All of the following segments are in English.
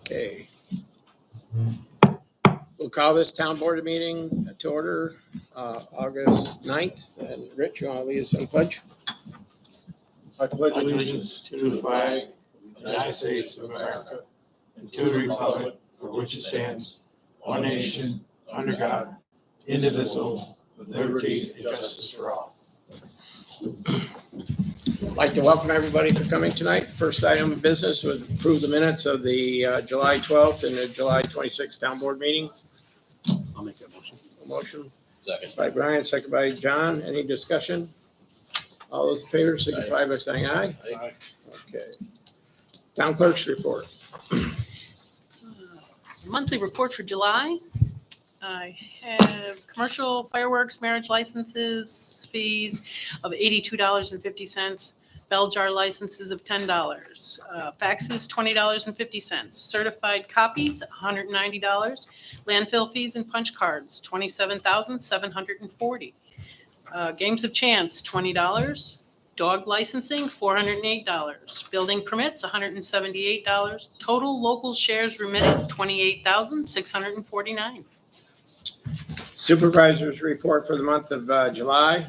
Okay. We'll call this town board meeting to order August 9th. And Rich, you want to lead us in pledge? I pledge allegiance to the flag of the United States of America and to the republic for which it stands, one nation, under God, indivisible, with liberty and justice for all. I'd like to welcome everybody for coming tonight. First item of business was approve the minutes of the July 12th and the July 26th town board meeting. I'll make that motion. Motion Second. by Brian, second by John. Any discussion? All those in favor signify by saying aye. Aye. Okay. Town clerk's report. Monthly report for July. I have commercial fireworks, marriage licenses, fees of $82.50. Bell jar licenses of $10. Faxes, $20.50. Certified copies, $190. Landfill fees and punch cards, $27,740. Games of chance, $20. Dog licensing, $408. Building permits, $178. Total local shares remitted, $28,649. Supervisor's report for the month of July.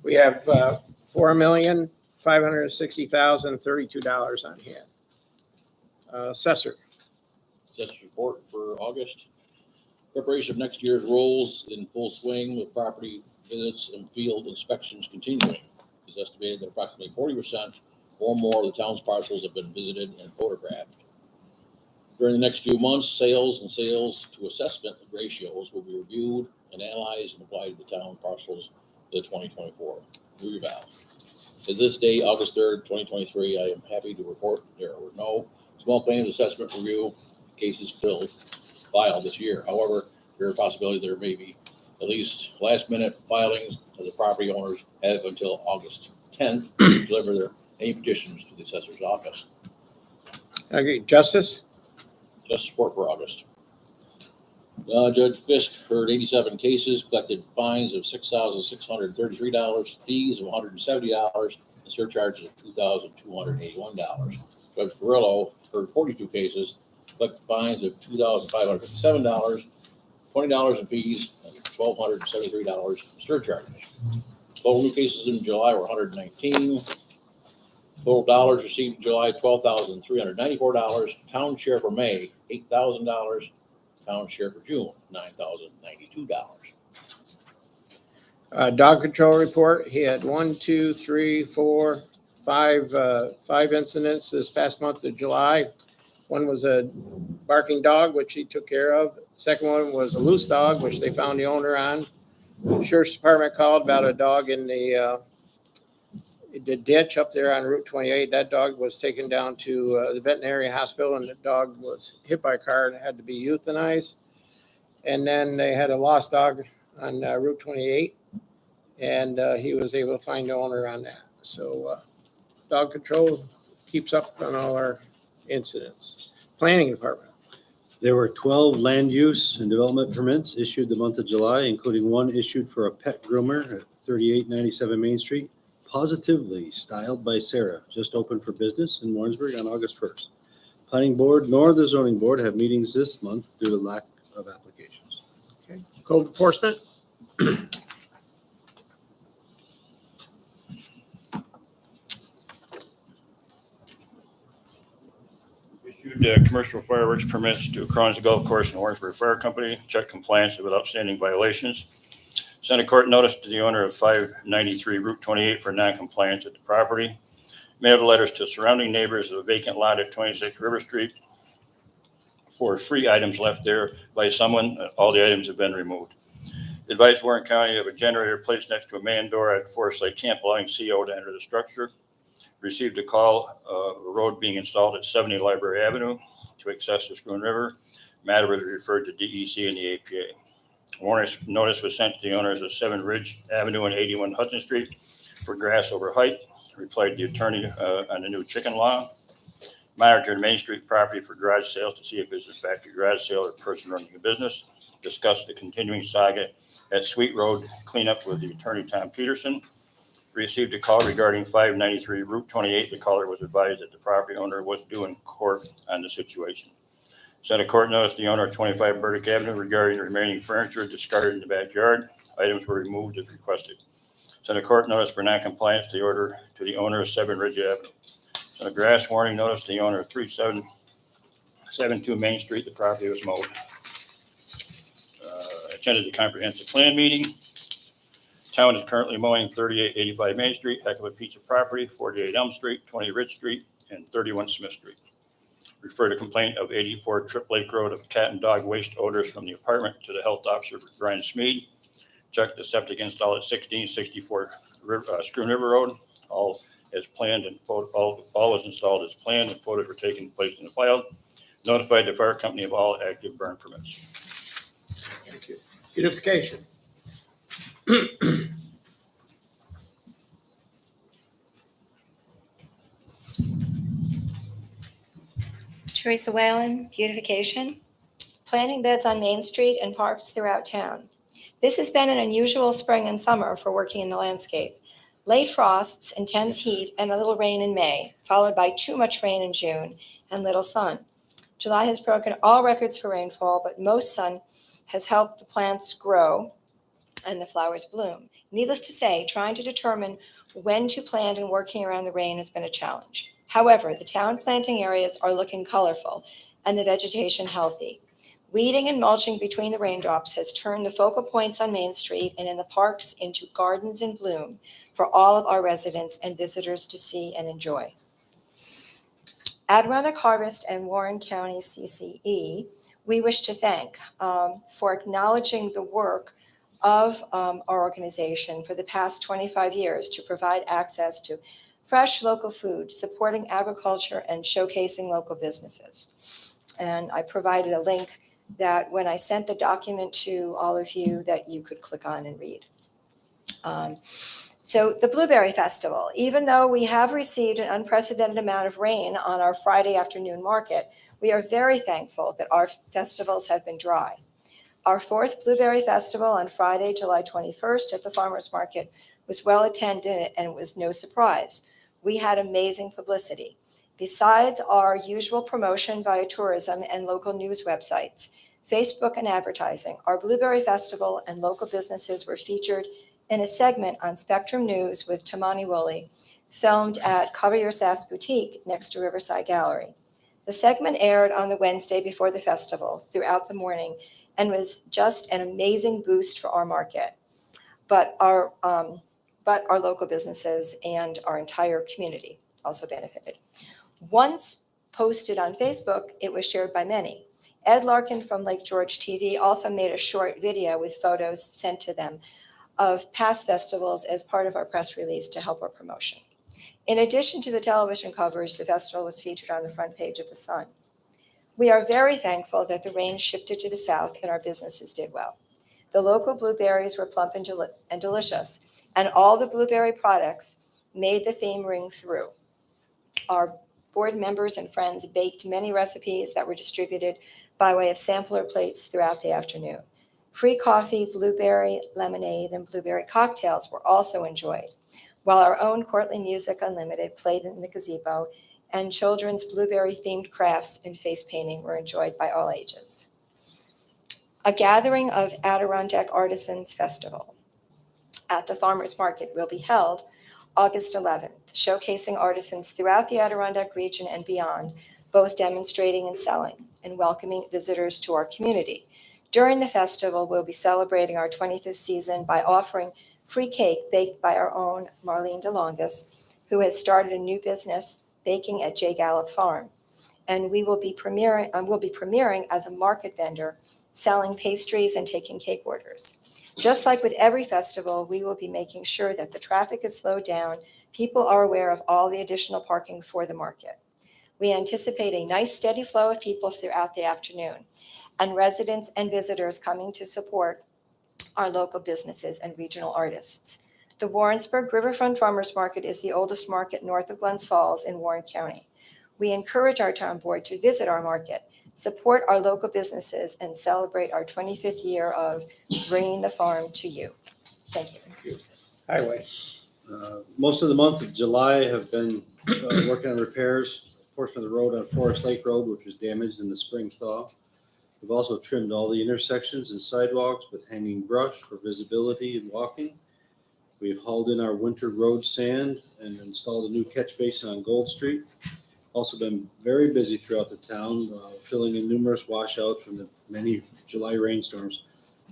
We have $4,560,032 on hand. Assessor. Assessors report for August. Preparation of next year's rolls in full swing with property visits and field inspections continuing. It's estimated that approximately 40% or more of the town's parcels have been visited and photographed. During the next few months, sales and sales to assessment ratios will be reviewed and analyzed and applied to the town parcels for the 2024 reval. As this day, August 3rd, 2023, I am happy to report there were no small claims assessment review cases filed this year. However, there is a possibility there may be at least last minute filings as the property owners have until August 10th to deliver any petitions to the assessor's office. Okay, Justice. Just support for August. Judge Fisk heard 87 cases, collected fines of $6,633, fees of $170, and surcharges of $2,281. Judge Ferrillo heard 42 cases, collected fines of $2,557, $20 in fees, and $1,273 surcharges. Total new cases in July were 119. Total dollars received in July, $12,394. Town share for May, $8,000. Town share for June, $9,092. Dog control report. He had 5 incidents this past month of July. One was a barking dog, which he took care of. Second one was a loose dog, which they found the owner on. The Sheriff's Department called about a dog in the ditch up there on Route 28. That dog was taken down to the veterinary hospital, and the dog was hit by a car and had to be euthanized. And then they had a lost dog on Route 28, and he was able to find the owner on that. So dog control keeps up on all our incidents. Planning Department. There were 12 land use and development permits issued the month of July, including one issued for a pet groomer at 3897 Main Street, Positively Styled by Sarah, just opened for business in Warrensburg on August 1st. Planning Board nor the Zoning Board have meetings this month due to lack of applications. Okay. Code enforcement. Issued commercial fireworks permits to Crohn's Golf Course and Warrensburg Fire Company, check compliance with outstanding violations. Sent a court notice to the owner of 593 Route 28 for non-compliance at the property. Mailed letters to surrounding neighbors of a vacant lot at 26 River Street for free items left there by someone. All the items have been removed. Advised Warren County of a generator placed next to a man door at Forest Lake Camp, allowing CO to enter the structure. Received a call of a road being installed at 70 Library Avenue to access the Schroon River. Matter was referred to DEC and the APA. Warrant notice was sent to the owners of 7 Ridge Avenue and 81 Hudson Street for grass over height. Replied the attorney on the new chicken law. Monitored Main Street property for garage sales to see if it's in fact a garage sale or a person running a business. Discussed the continuing saga at Sweet Road cleanup with the attorney Tom Peterson. Received a call regarding 593 Route 28. The caller was advised that the property owner was due in court on the situation. Sent a court notice to the owner of 25 Burdick Avenue regarding the remaining furniture discarded in the backyard. Items were removed as requested. Sent a court notice for noncompliance to the order to the owner of 7 Ridge Avenue. Sent a grass warning notice to the owner of 3772 Main Street. The property was mowed. Attended the comprehensive plan meeting. Town is currently mowing 3885 Main Street, heck of a piece of property, 48 Elm Street, 20 Ridge Street, and 31 Smith Street. Refer to complaint of 84 Trip Lake Road of cat and dog waste odors from the apartment to the health officer, Brian Smead. Check the septic installed at 1664 Schroon River Road. All as planned and all was installed as planned, and photos were taken and placed in the file. Notified the fire company of all active burn permits. Thank you. Beautification. Teresa Whalen, beautification. Planting beds on Main Street and parks throughout town. This has been an unusual spring and summer for working in the landscape. Late frosts, intense heat, and a little rain in May, followed by too much rain in June and little sun. July has broken all records for rainfall, but most sun has helped the plants grow and the flowers bloom. Needless to say, trying to determine when to plant and working around the rain has been a challenge. However, the town planting areas are looking colorful and the vegetation healthy. Weeding and mulching between the raindrops has turned the focal points on Main Street and in the parks into gardens in bloom for all of our residents and visitors to see and enjoy. Adirondack Harvest and Warren County CCE, we wish to thank for acknowledging the work of our organization for the past 25 years to provide access to fresh local food, supporting agriculture and showcasing local businesses. And I provided a link that when I sent the document to all of you that you could click on and read. So the Blueberry Festival, even though we have received an unprecedented amount of rain on our Friday afternoon market, we are very thankful that our festivals have been dry. Our 4th Blueberry Festival on Friday, July 21st at the Farmers Market was well attended and it was no surprise. We had amazing publicity. Besides our usual promotion via tourism and local news websites, Facebook and advertising, our Blueberry Festival and local businesses were featured in a segment on Spectrum News with Tamani Woolley, filmed at Cover Your Sass Boutique next to Riverside Gallery. The segment aired on the Wednesday before the festival throughout the morning and was just an amazing boost for our market. But our local businesses and our entire community also benefited. Once posted on Facebook, it was shared by many. Ed Larkin from Lake George TV also made a short video with photos sent to them of past festivals as part of our press release to help our promotion. In addition to the television coverage, the festival was featured on the front page of The Sun. We are very thankful that the rain shifted to the south and our businesses did well. The local blueberries were plump and delicious, and all the blueberry products made the theme ring through. Our board members and friends baked many recipes that were distributed by way of sampler plates throughout the afternoon. Free coffee, blueberry lemonade, and blueberry cocktails were also enjoyed, while our own Courtly Music Unlimited played in the gazebo, and children's blueberry-themed crafts and face painting were enjoyed by all ages. A gathering of Adirondack Artisans Festival at the Farmers Market will be held August 11th, showcasing artisans throughout the Adirondack region and beyond, both demonstrating and selling, and welcoming visitors to our community. During the festival, we'll be celebrating our 25th season by offering free cake baked by our own Marlene DeLongis, who has started a new business baking at J. Gallup Farm. And we'll be premiering as a market vendor, selling pastries and taking cake orders. Just like with every festival, we will be making sure that the traffic is slowed down, people are aware of all the additional parking for the market. We anticipate a nice steady flow of people throughout the afternoon, and residents and visitors coming to support our local businesses and regional artists. The Warrensburg Riverfront Farmers Market is the oldest market north of Glens Falls in Warren County. We encourage our town board to visit our market, support our local businesses, and celebrate our 25th year of bringing the farm to you. Thank you. Highway. Most of the month of July have been working on repairs portion of the road on Forest Lake Road, which was damaged in the spring thaw. We've also trimmed all the intersections and sidewalks with hanging brush for visibility and walking. We've hauled in our winter road sand and installed a new catch basin on Gold Street. Also been very busy throughout the town, filling in numerous washouts from the many July rainstorms.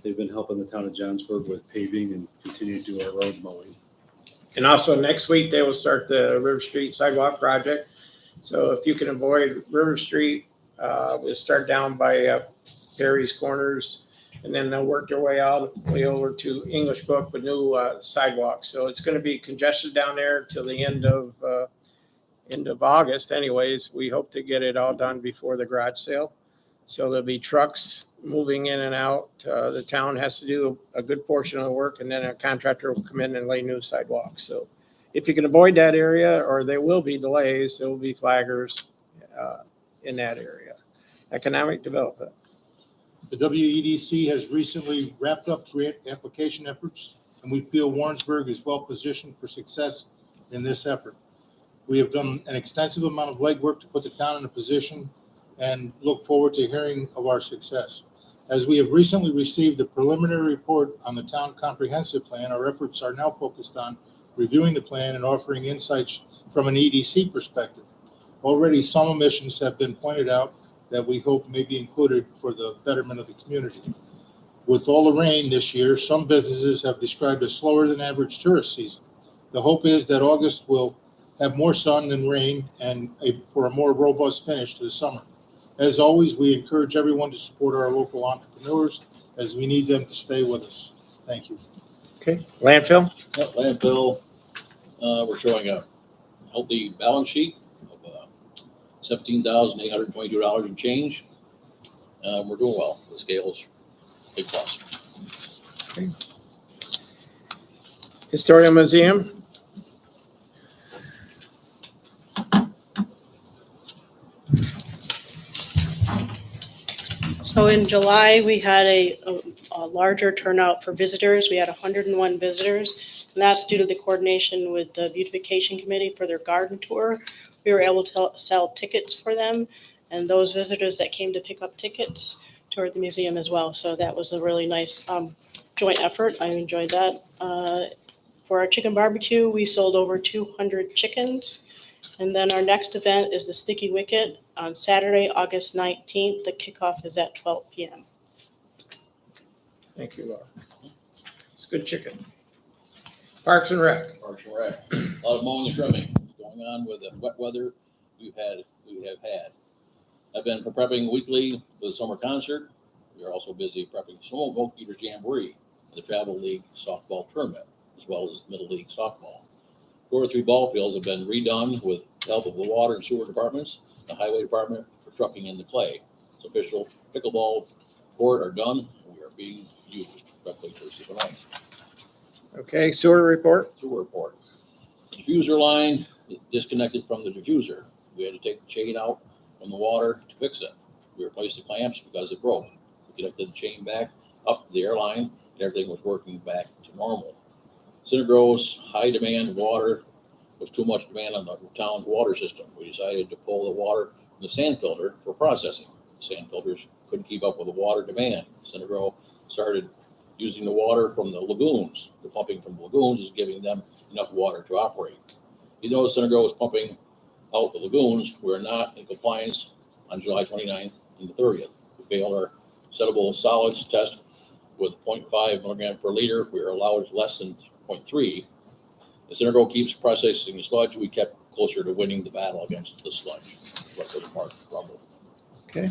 They've been helping the town of Johnsburg with paving and continue to do our road mowing. And also next week, they will start the River Street sidewalk project. So if you can avoid River Street, we'll start down by Perry's Corners, and then they'll work their way way over to English Brook with new sidewalks. So it's going to be congested down there till the end of August anyways. We hope to get it all done before the garage sale. So there'll be trucks moving in and out. The town has to do a good portion of the work, and then a contractor will come in and lay new sidewalks. So if you can avoid that area, or there will be delays, there will be flaggers in that area. Economic development. The WEDC has recently wrapped up grant application efforts, and we feel Warrensburg is well positioned for success in this effort. We have done an extensive amount of legwork to put the town in a position and look forward to hearing of our success. As we have recently received the preliminary report on the town comprehensive plan, our efforts are now focused on reviewing the plan and offering insights from an EDC perspective. Already some omissions have been pointed out that we hope may be included for the betterment of the community. With all the rain this year, some businesses have described a slower than average tourist season. The hope is that August will have more sun than rain and for a more robust finish to the summer. As always, we encourage everyone to support our local entrepreneurs as we need them to stay with us. Thank you. Okay, landfill. Yep, landfill, we're showing a healthy balance sheet of $17,822 and change. We're doing well. The scale's big plus. Historical Museum. So in July, we had a larger turnout for visitors. We had 101 visitors, and that's due to the coordination with the Beautification Committee for their garden tour. We were able to sell tickets for them, and those visitors that came to pick up tickets toured the museum as well. So that was a really nice joint effort. I enjoyed that. For our chicken barbecue, we sold over 200 chickens. And then our next event is the Sticky Wicket on Saturday, August 19th. The kickoff is at 12 p.m. Thank you, Laura. It's good chicken. Parks and Rec. Parks and Rec. A lot of mowing and trimming going on with the wet weather we have had. I've been prepping weekly for the summer concert. We are also busy prepping Small Oak Eaters Jamboree, the Travel League softball tournament, as well as Middle League softball. 4 or 3 ball fields have been redone with the help of the water and sewer departments, the highway department for trucking in the clay. So official pickleball court are done. We are being used correctly to receive a line. Okay, sewer report. Sewer report. Diffuser line disconnected from the diffuser. We had to take the chain out from the water to fix it. We replaced the clamps because it broke. We connected the chain back up to the airline, and everything was working back to normal. Center Grove's high demand water was too much demand on the town's water system. We decided to pull the water from the sand filter for processing. Sand filters couldn't keep up with the water demand. Center Grove started using the water from the lagoons. The pumping from the lagoons is giving them enough water to operate. Even though Center Grove is pumping out the lagoons, we're not in compliance on July 29th and the 30th. We failed our settable solids test with 0.5 milligram per liter. We are allowed less than 0.3. As Center Grove keeps processing the sludge, we kept closer to winning the battle against the sludge. What was Mark Rumble. Okay.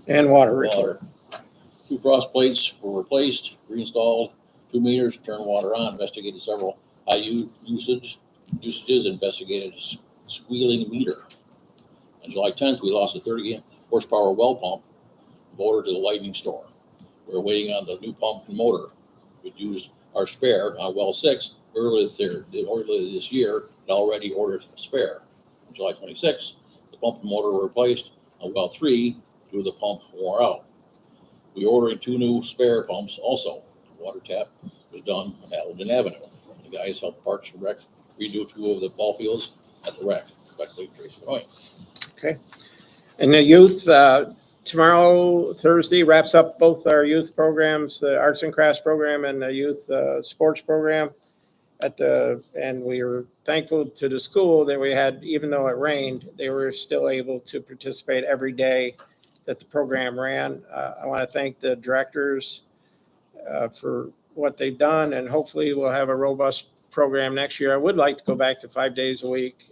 And water report. Water. 2 frost plates were replaced, reinstalled, 2 meters, turned water on, investigated several high usages, investigated a squealing meter. On July 10th, we lost a 30 horsepower well pump motor to the lightning storm. We're waiting on the new pump and motor. We used our spare on well 6 earlier this year and already ordered a spare. On July 26th, the pump and motor were replaced. On well 3, due to the pump wore out. We ordered 2 new spare pumps also. The water tap was done on Alden Avenue. The guys helped Parks and Rec redo 2 of the ball fields at the rec. Respectfully, Tracy Benoit. And the youth, tomorrow, Thursday, wraps up both our youth programs, the arts and crafts program and the youth sports program. And we were thankful to the school that we had, even though it rained, they were still able to participate every day that the program ran. I want to thank the directors for what they've done, and hopefully we'll have a robust program next year. I would like to go back to 5 days a week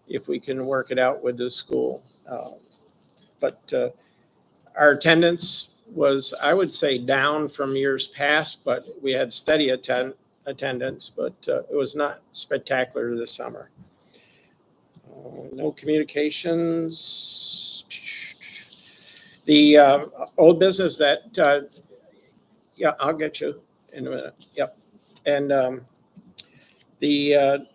if we can work it out with the school. But our attendance was, I would say, down from years past, but we had steady attendance, but it was not spectacular this summer. No communications. The old business that, yeah, I'll get you in a minute. Yep. And the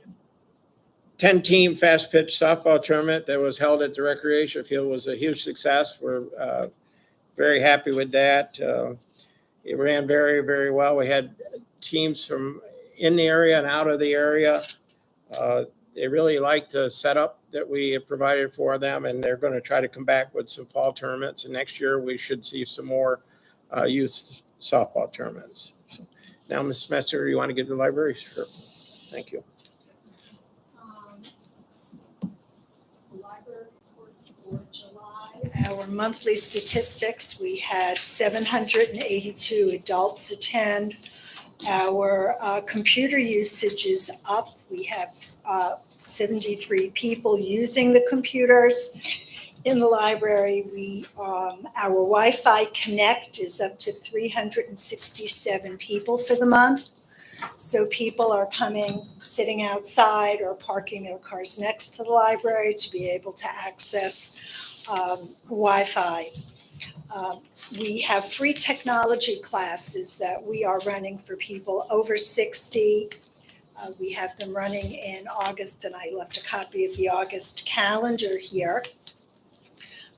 10-team fast pitch softball tournament that was held at the recreation field was a huge success. We're very happy with that. It ran very, very well. We had teams from in the area and out of the area. They really liked the setup that we provided for them, and they're going to try to come back with some fall tournaments. And next year we should see some more youth softball tournaments. So now, Ms. Smetzer, you want to give the library? Sure. Thank you. Library report for July. Our monthly statistics, we had 782 adults attend. Our computer usage is up. We have 73 people using the computers in the library. Our Wi-Fi Connect is up to 367 people for the month. So people are coming, sitting outside or parking their cars next to the library to be able to access Wi-Fi. We have free technology classes that we are running for people over 60. We have them running in August, and I left a copy of the August calendar here.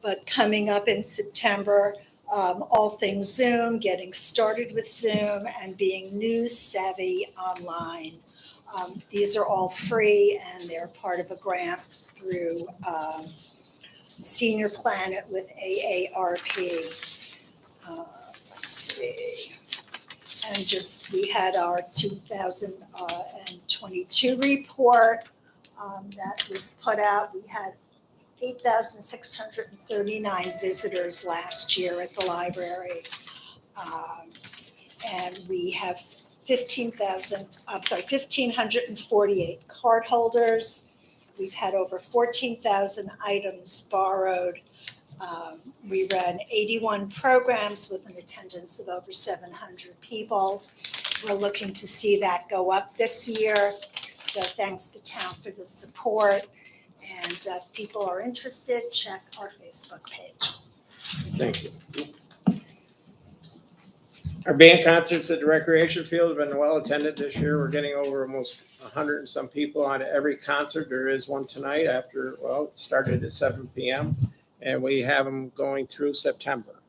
But coming up in September, all things Zoom, getting started with Zoom, and being news savvy online. These are all free, and they're part of a grant through Senior Planet with AARP. Let's see. And just, we had our 2022 report that was put out. We had 8,639 visitors last year at the library. And we have 1,548 card holders. We've had over 14,000 items borrowed. We ran 81 programs with an attendance of over 700 people. We're looking to see that go up this year. So thanks to town for the support. And if people are interested, check our Facebook page. Thank you. Our band concerts at the recreation field have been well attended this year. We're getting over almost 100 and some people on every concert. There is one tonight after, well, it started at 7 p.m. and we have them going through September.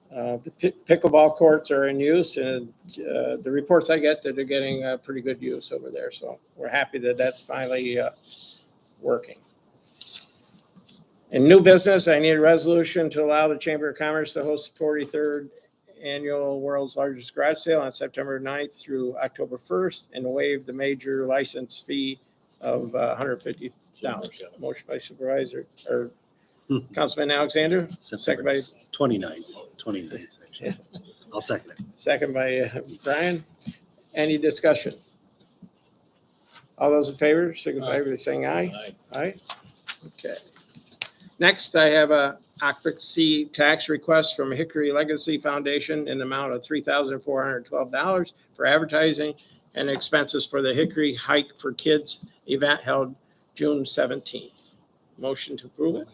The pickleball courts are in use, and the reports I get that they're getting pretty good use over there. So we're happy that that's finally working. In new business, I need a resolution to allow the Chamber of Commerce to host the 43rd Annual World's Largest Garage Sale on September 9th through October 1st and waive the major license fee of $150. Motion by Supervisor or Councilman Alexander, second by 29th, actually. I'll second it. second by Brian. Any discussion? All those in favor, signify by saying aye. Aye. Aye. Okay. Next, I have a occupancy tax request from Hickory Legacy Foundation in the amount of $3,412 for advertising and expenses for the Hickory Hike for Kids event held June 17th. Motion to approve it.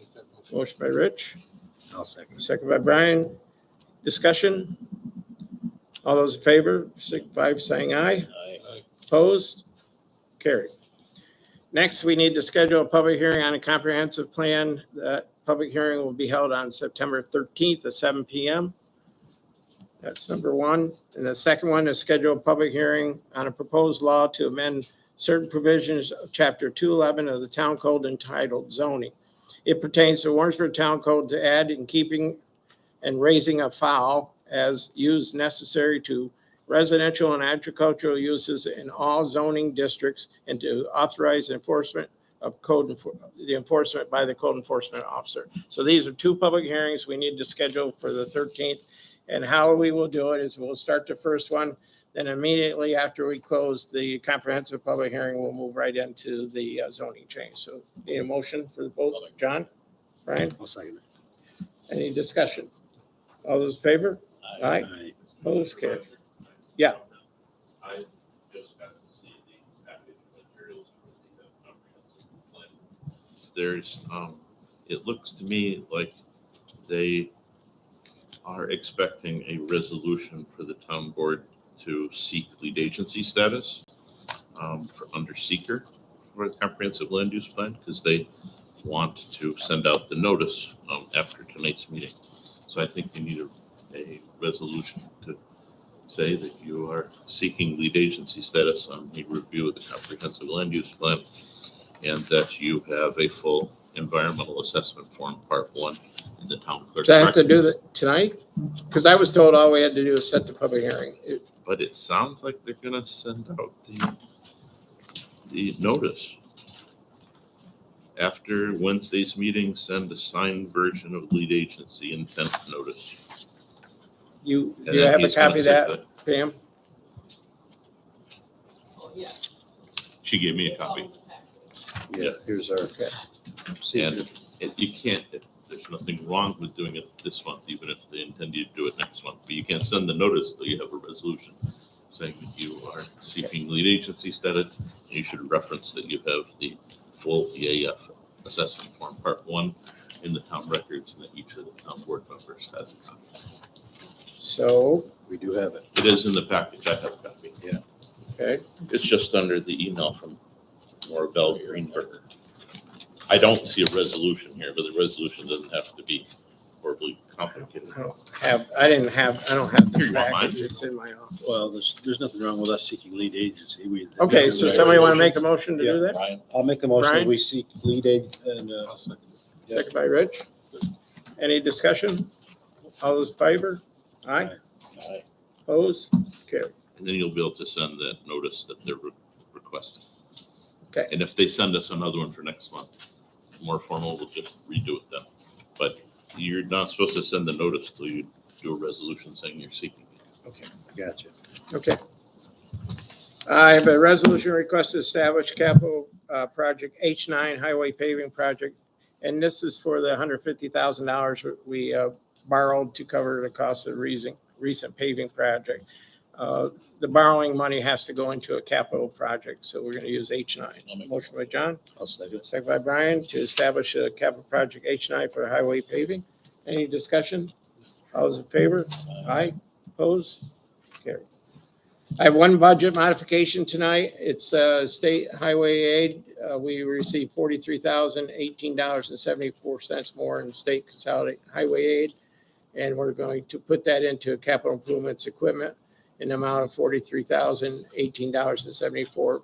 Motion by Rich, I'll second it. second by Brian. Discussion? All those in favor, signify by saying aye. Aye. Opposed? Carried. Next, we need to schedule a public hearing on a comprehensive plan. That public hearing will be held on September 13th at 7 p.m. That's number one. And the second one is schedule a public hearing on a proposed law to amend certain provisions of Chapter 211 of the Town Code entitled zoning. It pertains to Warrensburg Town Code to add in keeping and raising of fowl as used necessary to residential and agricultural uses in all zoning districts and to authorize enforcement of the enforcement by the code enforcement officer. So these are two public hearings we need to schedule for the 13th. And how we will do it is we'll start the first one, then immediately after we close the comprehensive public hearing, we'll move right into the zoning change. So need a motion for both. John, Brian, I'll second it. any discussion? All those in favor? Aye. Aye. Opposed, carried. Yeah. I just got to see the package of materials for the comprehensive plan. There's, it looks to me like they are expecting a resolution for the town board to seek lead agency status for under seeker for the comprehensive land use plan, because they want to send out the notice after tonight's meeting. So I think you need a resolution to say that you are seeking lead agency status on the review of the comprehensive land use plan, and that you have a full environmental assessment form, part 1, in the town clerk's Do I have to record. do that tonight? Because I was told all we had to do is set the public hearing. But it sounds like they're gonna send out the notice. After Wednesday's meeting, send a signed version of lead agency intent notice. You And you then have a he's gonna copy of set that, Pam? She gave me a copy. Yeah, here's our. Okay. And you can't, there's nothing wrong with doing it this month, even if they intend you to do it next month. But you can't send the notice till you have a resolution saying that you are seeking lead agency status. You should reference that you have the full EAF assessment form, part 1, in the town records, and that each of the town board members has a copy. So, We do have it. It is in the package. I have a copy. Yeah. okay, It's just under the email from Morabel Greenberg. I don't see a resolution here, but the resolution doesn't have to be horribly complicated. I don't have Here, the you want mine? package, it's in my office. Well, there's nothing wrong with us seeking lead agency. Okay, so somebody want to make a motion to do that? Brian, I'll make the motion that Brian? we seek lead aid and, Second by Rich. Any discussion? All those in favor? Aye. aye. Opposed? Carried. And then you'll be able to send that notice that they're requesting. Okay. And if they send us another one for next month, more formal, we'll just redo it then. But you're not supposed to send the notice till you do a resolution saying you're seeking it. gotcha. Okay. I have a resolution request to establish capital project H9 highway paving project. And this is for the $150,000 we borrowed to cover the cost of recent paving project. The borrowing money has to go into a capital project, so we're going to use H9. Motion by John, I'll second. second by Brian, to establish a capital project H9 for highway paving. Any discussion? All those in favor? Aye. Opposed? Carried. I have one budget modification tonight. It's state highway aid. We received $43,018.74 more in state consolidated highway aid. And we're going to put that into capital improvements equipment in the amount of $43,018.74.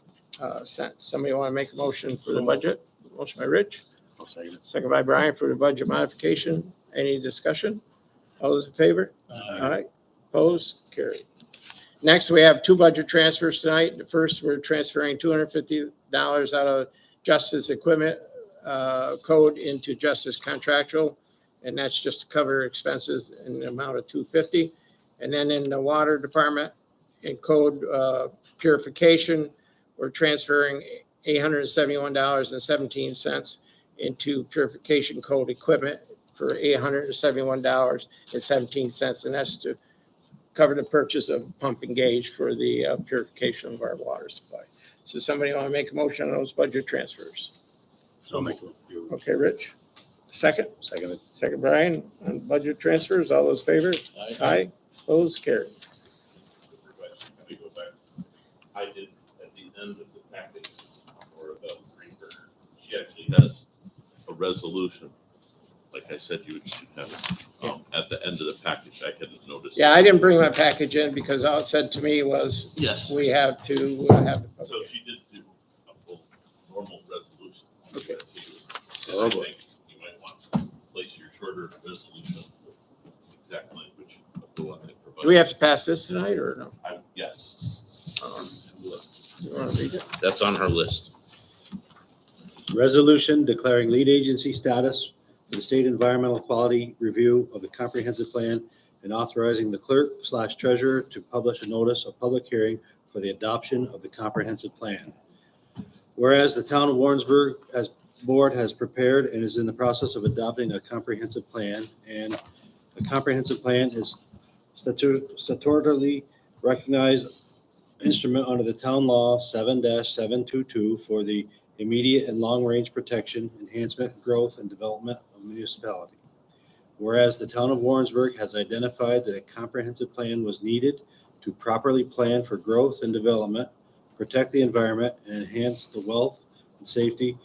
Somebody want to make a motion for the budget? Motion by Rich, I'll second it. second by Brian for the budget modification. Any discussion? All those in favor? Aye. Aye. Opposed? Carried. Next, we have two budget transfers tonight. The first, we're transferring $250 out of Justice Equipment Code into Justice Contractual, and that's just to cover expenses in the amount of $250. And then in the Water Department, in Code Purification, we're transferring $871.17 into Purification Code Equipment for $871.17, and that's to cover the purchase of pump and gauge for the purification of our water supply. So somebody want to make a motion on those budget transfers? So I'll make it. Okay, Rich. Second, Second it. second Brian, on budget transfers, all those favors? Aye. Aye, opposed, carried. Let me go back. I did at the end of the package for the Greenberg. She actually has a resolution. Like I said, you should have it at the end of the package. I hadn't noticed. Yeah, I didn't bring my package in because all it said to me was Yes. we have to have the So public. she did do I think you might want to place your shorter resolution with exact language of the one they provided. Do we have to pass this tonight or no? Yes, You want to read it? that's on her list. Resolution declaring lead agency status for the state environmental quality review of the comprehensive plan and authorizing the clerk/treasurer to publish a notice of public hearing for the adoption of the comprehensive plan. Whereas the town of Warrensburg board has prepared and is in the process of adopting a comprehensive plan, and the comprehensive plan is statutorily recognized instrument under the town law 7-722 for the immediate and long-range protection, enhancement, growth, and development of municipality. Whereas the town of Warrensburg has identified that a comprehensive plan was needed to properly plan for growth and development, protect the environment, and enhance the wealth and safety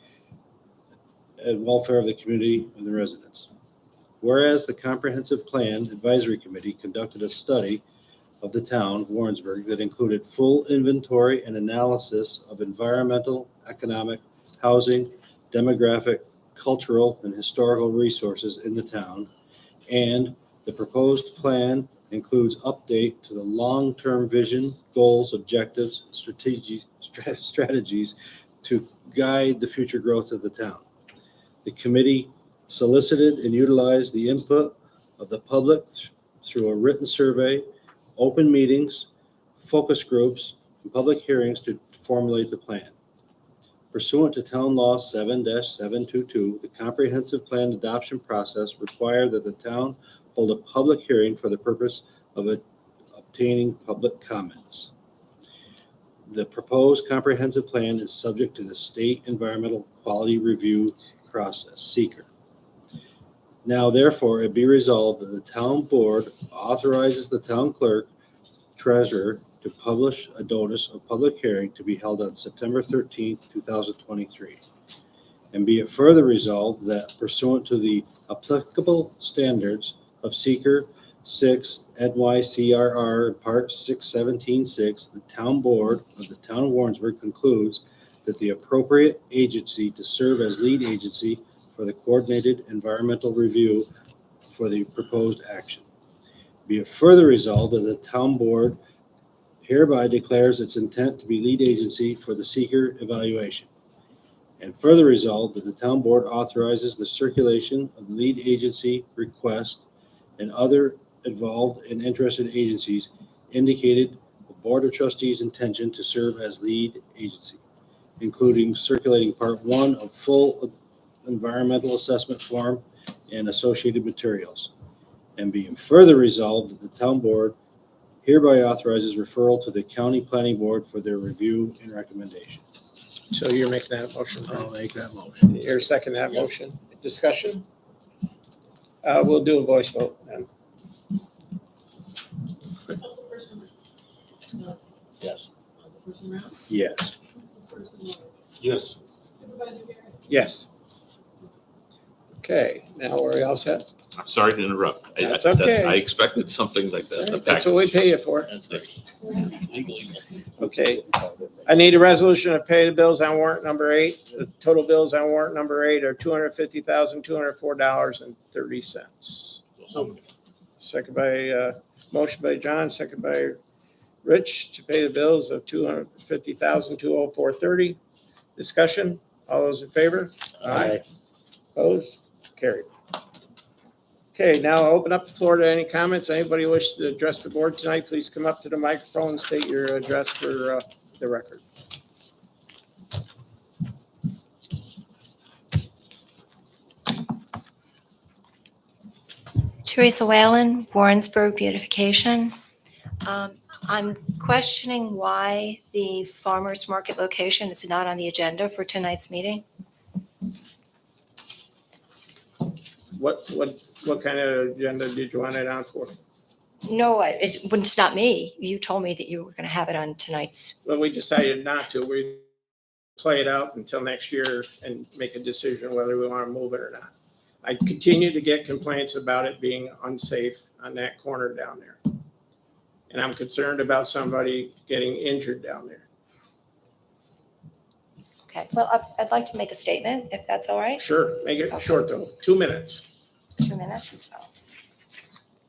and welfare of the community and the residents. Whereas the Comprehensive Plan Advisory Committee conducted a study of the town of Warrensburg that included full inventory and analysis of environmental, economic, housing, demographic, cultural, and historical resources in the town. And the proposed plan includes update to the long-term vision, goals, objectives, strategies to guide the future growth of the town. The committee solicited and utilized the input of the public through a written survey, open meetings, focus groups, and public hearings to formulate the plan. Pursuant to Town Law 7-722, the comprehensive plan adoption process required that the town hold a public hearing for the purpose of obtaining public comments. The proposed comprehensive plan is subject to the State Environmental Quality Review process, SEQR. Now therefore it be resolved that the town board authorizes the town clerk, treasurer to publish a notice of public hearing to be held on September 13th, 2023. And be it further resolved that pursuant to the applicable standards of SEQR 6 NYCRR Part 6176, the town board of the town of Warrensburg concludes that the appropriate agency to serve as lead agency for the coordinated environmental review for the proposed action. Be it further resolved that the town board hereby declares its intent to be lead agency for the SEQR evaluation. And further resolved that the town board authorizes the circulation of lead agency request and other involved and interested agencies indicated the Board of Trustees' intention to serve as lead agency, including circulating Part 1 of full environmental assessment form and associated materials. And being further resolved that the town board hereby authorizes referral to the county planning board for their review and recommendation. So you're making that motion? I'll make that motion. You're second that motion. Discussion? We'll do a voice vote then. Councilperson Millsy? Yes. Councilperson Brown? Yes. Councilperson Lawrence? Yes. Supervisor Garrett? Yes. Okay, now are we all set? I'm sorry to interrupt. That's okay. I expected something like that. in the That's what we package. pay you for. That's right. Legally. Okay. I need a resolution to pay the bills on warrant number 8. The total bills on warrant number 8 are $250,204.30. Second by, motion by John, second by Rich to pay the bills of $250,204.30. Discussion? All those in favor? Aye. Opposed? Carried. Okay, now I'll open up the floor to any comments. Anybody wish to address the board tonight, please come up to the microphone and state your address for the record. Teresa Whalen, Warrensburg Beautification. I'm questioning why the farmer's market location is not on the agenda for tonight's meeting. What kind of agenda did you want it on for? No, it's not me. You told me that you were going to have it on tonight's. Well, we decided not to. We play it out until next year and make a decision whether we want to move it or not. I continue to get complaints about it being unsafe on that corner down there. And I'm concerned about somebody getting injured down there. Okay, well, I'd like to make a statement, if that's all right. Sure, make it short though, 2 minutes. 2 minutes? Oh.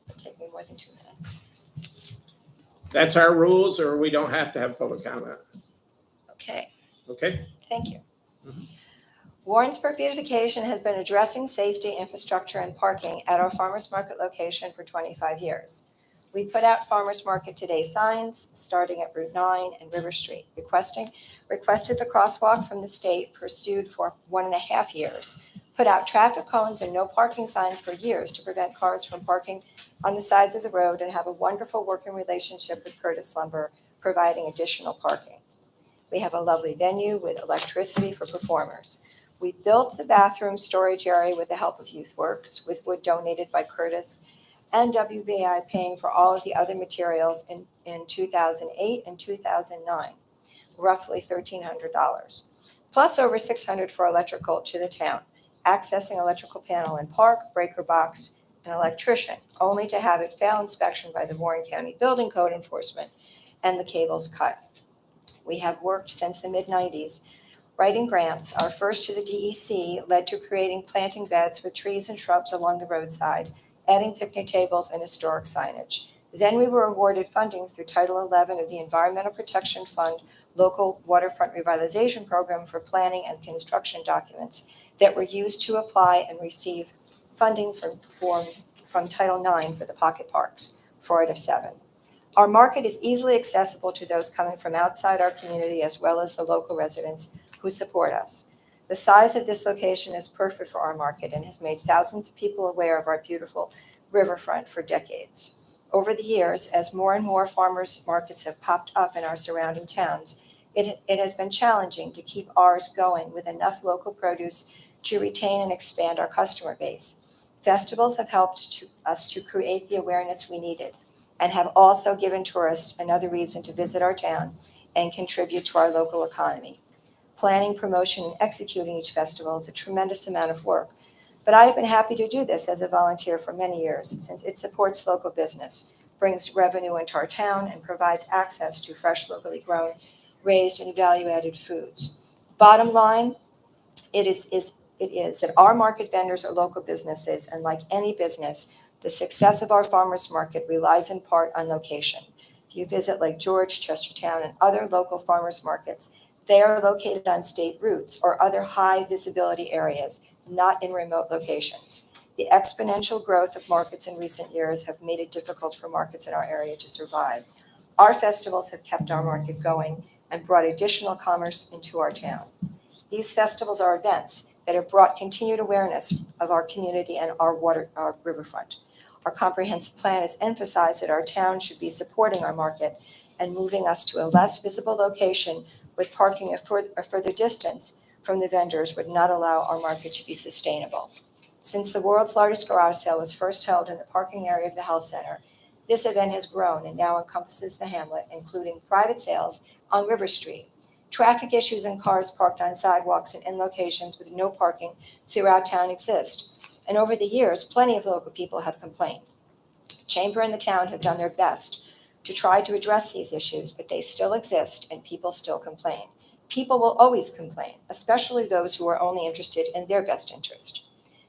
It'll take me more than 2 minutes. That's our rules, or we don't have to have public comment, Okay. okay? Thank you. Mhm. Warrensburg Beautification has been addressing safety, infrastructure, and parking at our farmers market location for 25 years. We put out Farmers Market Today signs starting at Route 9 and River Street, requested the crosswalk from the state, pursued for 1.5 years, put out traffic cones and no parking signs for years to prevent cars from parking on the sides of the road, and have a wonderful working relationship with Curtis Lumber, providing additional parking. We have a lovely venue with electricity for performers. We built the bathroom storage area with the help of YouthWorks, with wood donated by Curtis, and WBI paying for all of the other materials in 2008 and 2009, roughly $1,300. Plus over $600 for electrical to the town, accessing electrical panel and park, breaker box, an electrician, only to have it fail inspection by the Warren County Building Code Enforcement and the cables cut. We have worked since the mid-90s, writing grants. Our first to the DEC led to creating planting beds with trees and shrubs along the roadside, adding picnic tables and historic signage. Then we were awarded funding through Title 11 of the Environmental Protection Fund Local Waterfront Revitalization Program for planning and construction documents that were used to apply and receive funding from Title IX for the pocket parks, 4 out of 7. Our market is easily accessible to those coming from outside our community as well as the local residents who support us. The size of this location is perfect for our market and has made thousands of people aware of our beautiful riverfront for decades. Over the years, as more and more farmers markets have popped up in our surrounding towns, it has been challenging to keep ours going with enough local produce to retain and expand our customer base. Festivals have helped us to create the awareness we needed, and have also given tourists another reason to visit our town and contribute to our local economy. Planning, promotion, and executing each festival is a tremendous amount of work, but I have been happy to do this as a volunteer for many years, since it supports local business, brings revenue into our town, and provides access to fresh, locally grown, raised, and value-added foods. Bottom line, it is that our market vendors are local businesses, and like any business, the success of our farmers market relies in part on location. If you visit Lake George, Chestertown, and other local farmers markets, they are located on state routes or other high visibility areas, not in remote locations. The exponential growth of markets in recent years have made it difficult for markets in our area to survive. Our festivals have kept our market going and brought additional commerce into our town. These festivals are events that have brought continued awareness of our community and our riverfront. Our comprehensive plan has emphasized that our town should be supporting our market and moving us to a less visible location with parking a further distance from the vendors would not allow our market to be sustainable. Since the world's largest garage sale was first held in the parking area of the health center, this event has grown and now encompasses the hamlet, including private sales on River Street, traffic issues and cars parked on sidewalks and in locations with no parking throughout town exist. And over the years, plenty of local people have complained. Chamber and the town have done their best to try to address these issues, but they still exist and people still complain. People will always complain, especially those who are only interested in their best interest.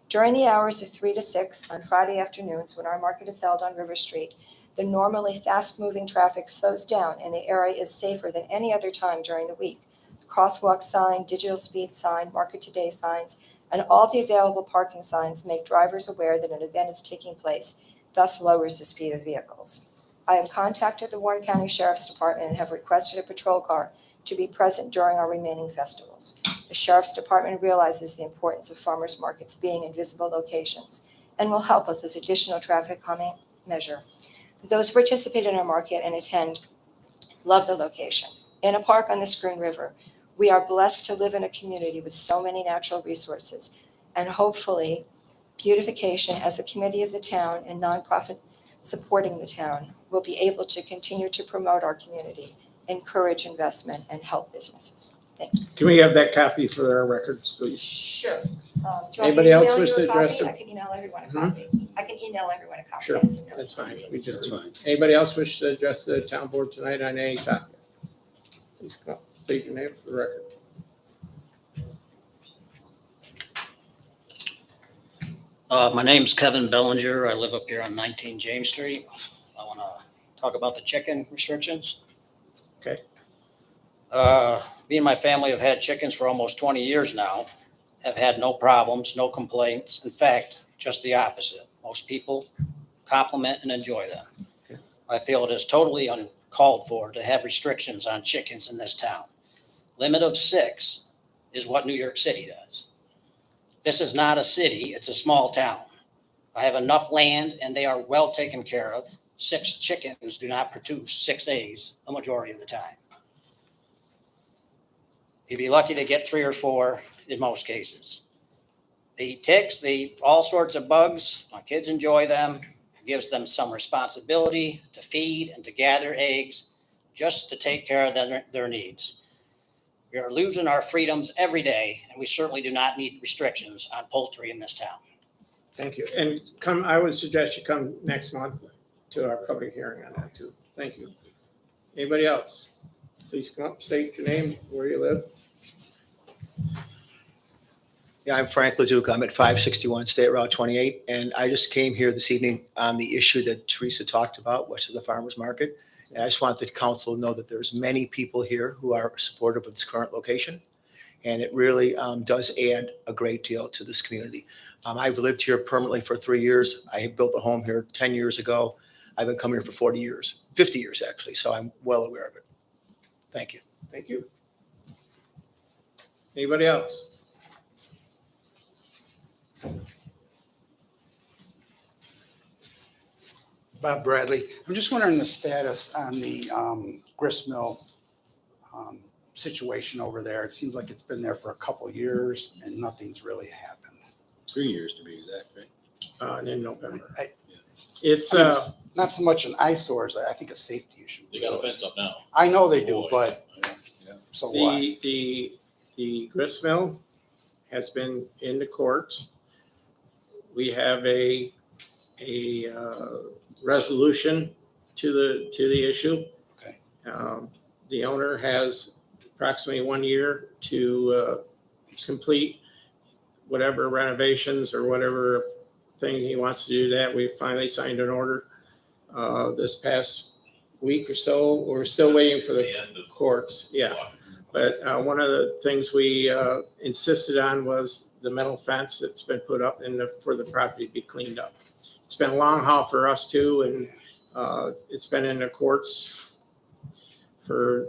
During the hours of 3 to 6 on Friday afternoons, when our market is held on River Street, the normally fast-moving traffic slows down and the area is safer than any other time during the week. The crosswalk sign, digital speed sign, Market Today signs, and all the available parking signs make drivers aware that an event is taking place, thus lowers the speed of vehicles. I have contacted the Warren County Sheriff's Department and have requested a patrol car to be present during our remaining festivals. The Sheriff's Department realizes the importance of farmers markets being in visible locations and will help us as additional traffic calming measure. Those who participate in our market and attend love the location. In a park on the Scroon River, we are blessed to live in a community with so many natural resources, and hopefully beautification as a committee of the town and nonprofit supporting the town will be able to continue to promote our community, encourage investment, and help businesses. Thank you. Can we have that copy for our records, please? Sure. Anybody else wish to address it? I can email everyone a copy. I can email everyone a copy. Sure, I have some notes. that's fine. We That's just, fine. anybody else wish to address the town board tonight on any topic? Please come up, state your name for the record. My name's Kevin Bellinger. I live up here on 19 James Street. I want to talk about the chicken restrictions. Okay. Me and my family have had chickens for almost 20 years now, have had no problems, no complaints. In fact, just the opposite. Most people compliment and enjoy them. Okay. I feel it is totally uncalled for to have restrictions on chickens in this town. Limit of 6 is what New York City does. This is not a city, it's a small town. I have enough land and they are well taken care of. 6 chickens do not produce 6 eggs a majority of the time. You'd be lucky to get 3 or 4 in most cases. They eat ticks, they eat all sorts of bugs. My kids enjoy them. It gives them some responsibility to feed and to gather eggs just to take care of their needs. We are losing our freedoms every day, and we certainly do not need restrictions on poultry in this town. Thank you. And I would suggest you come next month to our public hearing on that too. Thank you. Anybody else? Please come up, state your name, where you live. Yeah, I'm Frank Leduc. I'm at 561 State Route 28, and I just came here this evening on the issue that Teresa talked about, west of the farmers market. And I just want the council to know that there's many people here who are supportive of its current location, and it really does add a great deal to this community. I've lived here permanently for 3 years. I built a home here 10 years ago. I've been coming here for 40 years, 50 years actually, so I'm well aware of it. Thank you. Thank you. Anybody else? Bob Bradley. I'm just wondering the status on the grist mill situation over there. It seems like it's been there for a couple of years and nothing's really happened. 3 years to be exact, right? In November. It's not so much an eyesore as I think a safety issue. They got a fence up now. I know they do, Boy. but so what? The grist mill has been in the courts. We have a resolution to the issue. Okay. The owner has approximately 1 year to complete whatever renovations or whatever thing he wants to do that. We finally signed an order this past week or so. We're still waiting for the courts. Yeah. But one of the things we insisted on was the metal fence that's been put up for the property to be cleaned up. It's been a long haul for us too, and it's been in the courts for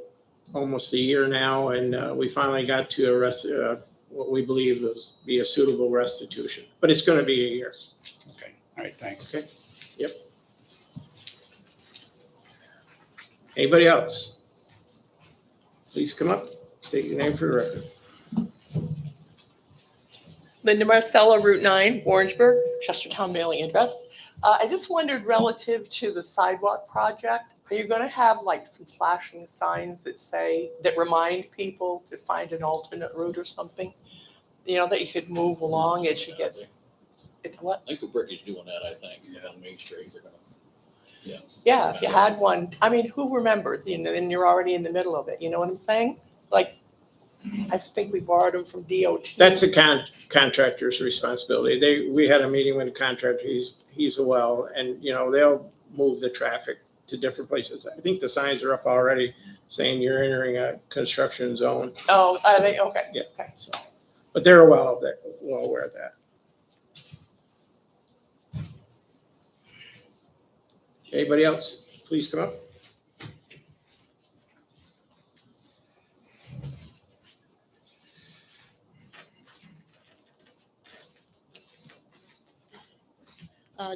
almost a year now, and we finally got to what we believe was be a suitable restitution. But it's going to be a year. Okay. All right. Thanks. Okay. Yep. Anybody else? Please come up, state your name for the record. Linda Marcella, Route 9, Warrensburg, Chestertown mailing address. I just wondered relative to the sidewalk project, are you going to have like some flashing signs that remind people to find an alternate route or something? You know, that you could move along as you get, what? I think Brittany's doing that, I think, on Main Street. They're gonna, Yeah, if you had one, I mean, who remembers, you know, and you're already in the middle of it, you know what I'm saying? Like, I think we borrowed them from DOT. That's a contractor's responsibility. We had a meeting with a contractor. He's well, and you know, they'll move the traffic to different places. I think the signs are up already saying you're entering a construction zone. Oh, are they? Okay. Yeah. Okay. So, but they're well aware of that. Anybody else? Please come up.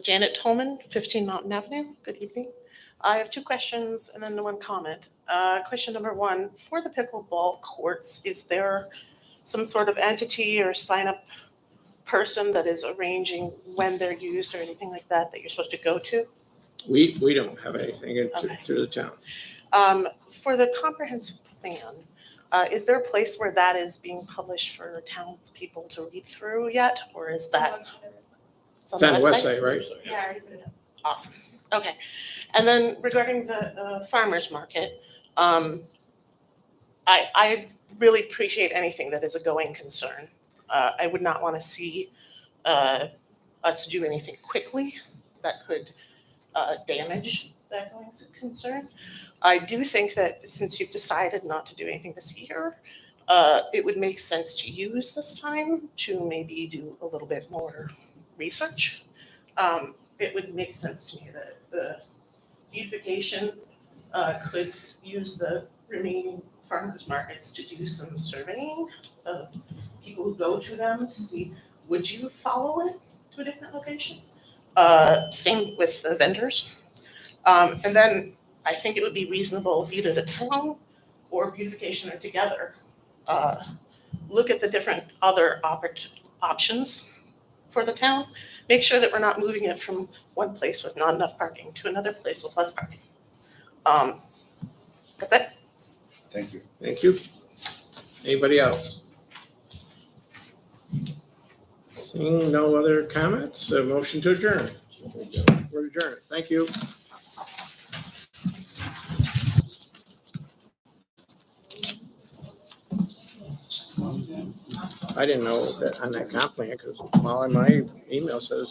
Janet Tolman, 15 Mountain Avenue. Good evening. I have 2 questions and then 1 comment. Question number 1, for the pickleball courts, is there some sort of entity or sign-up person that is arranging when they're used or anything like that you're supposed to go to? We don't have anything through the town. For the comprehensive plan, is there a place where that is being published for townspeople to read through yet, or is that? It's on the website, right? Yeah, I already put it up. Awesome. Okay. And then regarding the farmer's market, I really appreciate anything that is a going concern. I would not want to see a us to do anything quickly that could damage that going concern. I do think that since you've decided not to do anything this year, it would make sense to use this time to maybe do a little bit more research. It would make sense to me that the beautification could use the remaining farmers markets to do some surveying of people who go to them to see, would you follow it to a different location? Same with the vendors. And then I think it would be reasonable, either the town or beautification are together, look at the different other options for the town. Make sure that we're not moving it from one place with not enough parking to another place with less parking. That's it. Thank you. Thank you. Anybody else? Seeing no other comments, a motion to adjourn. We're adjourned. Thank you. I didn't know that on that comp plan, because while my email says